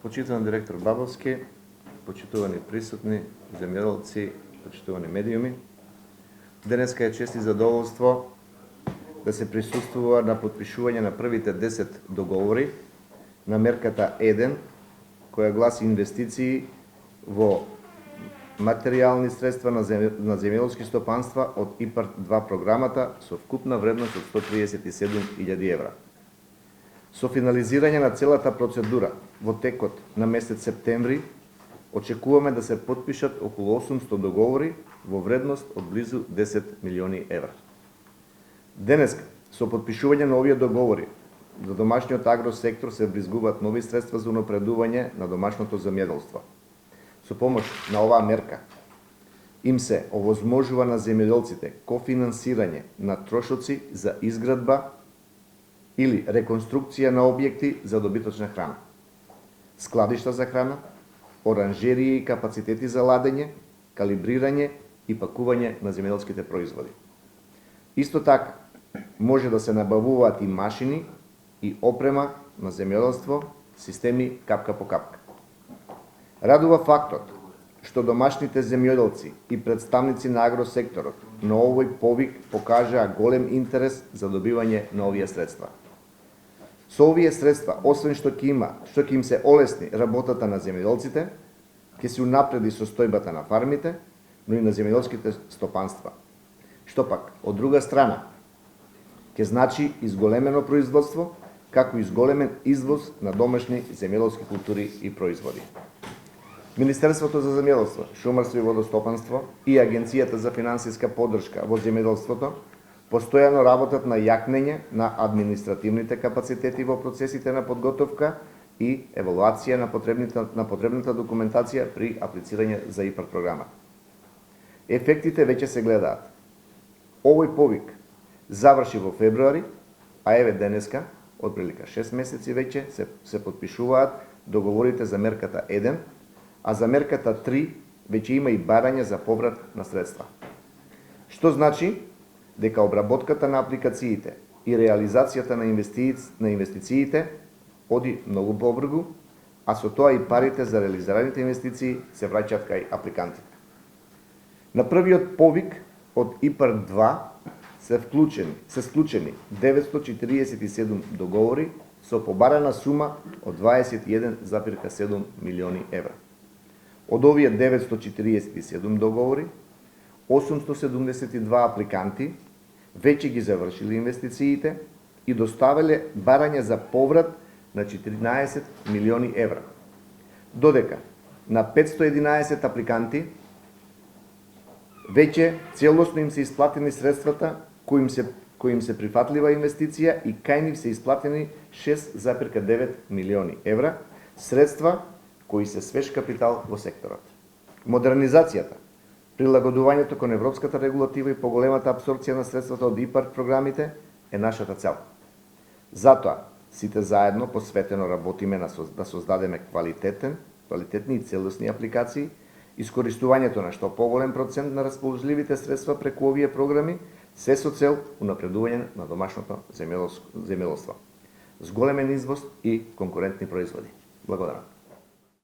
Почитуван директор Бабовски, почитувани присутни, земјоделци, почитувани медиуми. Денеска е чест и задоволство да се присуствува на подпишување на првите 10 договори на мерката 1, која гласи инвестиции во материјални средства на земјоделски стопанства од ИПАРД-2 програмата со вкупна вредност од 137.000 евра. Со финализирање на целата процедура во текот на месец септември, очекуваме да се потпишат околу 800 договори во вредност од близу 10 милиони евра. Денес, со потпишување на овие договори, за домашниот агросектор се вризгуваат нови средства за унапредување на домашното земјоделство. Со помош на оваа мерка, им се овозможува на земјоделците кофинансирање на трошоци за изградба или реконструкција на објекти за добиточна храна, складишта за храна, оранжерии и капацитети за ладење, калибрирање и пакување на земјоделските производи. Исто така, може да се набавуваат и машини и опрема на земјоделство, системи капка по капка. Радува фактот што домашните земјоделци и представници на агросекторот на овој повик покажаа голем интерес за добивање на овие средства. Со овие средства, освен што ќе им се олесни работата на земјоделците, ќе се унапреди состојбата на фармите, но и на земјоделските стопанства. Што пак, од друга страна, ќе значи изголемено производство, како и изголемен извоз на домашни земјоделски култури и производи. Министерството за земјоделство, шумарство и водостопанство и Агенцијата за финансиска поддршка во земјоделството постојано работат на јакнење на административните капацитети во процесите на подготовка и евалуација на потребната документација при аплицирање за ИПАРД програма. Ефектите веќе се гледаат. Овој повик заврши во февруари, а еве денеска, од прилика 6 месеци веќе се подпишуваат договорите за мерката 1, а за мерката 3 веќе има и барање за поврат на средства. Што значи дека обработката на апликациите и реализацијата на инвестициите оди многу побрзо, а со тоа и парите за реализираните инвестиции се враќаат кај апликантите. На првиот повик од ИПАРД-2 се склучени 947 договори со побарана сума од 21,7 милиони евра. Од овие 947 договори, 872 апликанти веќе ги завршили инвестициите и доставиле барање за поврат на 14 милиони евра. Додека на 511 апликанти веќе целосно им се исплатени средствата кои им се прифатлива инвестиција и кај нив се исплатени 6,9 милиони евра, средства кои се свеж капитал во секторот. Модернизацијата, прилагодувањето кон европската регулатива и поголемата апсорбција на средствата од ИПАРД програмите е нашата цел. Затоа, сите заедно посветено работиме да создадеме квалитетни и целосни апликации, искористувањето на што поголем процент на расположливите средства преку овие програми, се со цел унапредување на домашното земјоделство, зголемен извоз и конкурентни производи. Благодарам.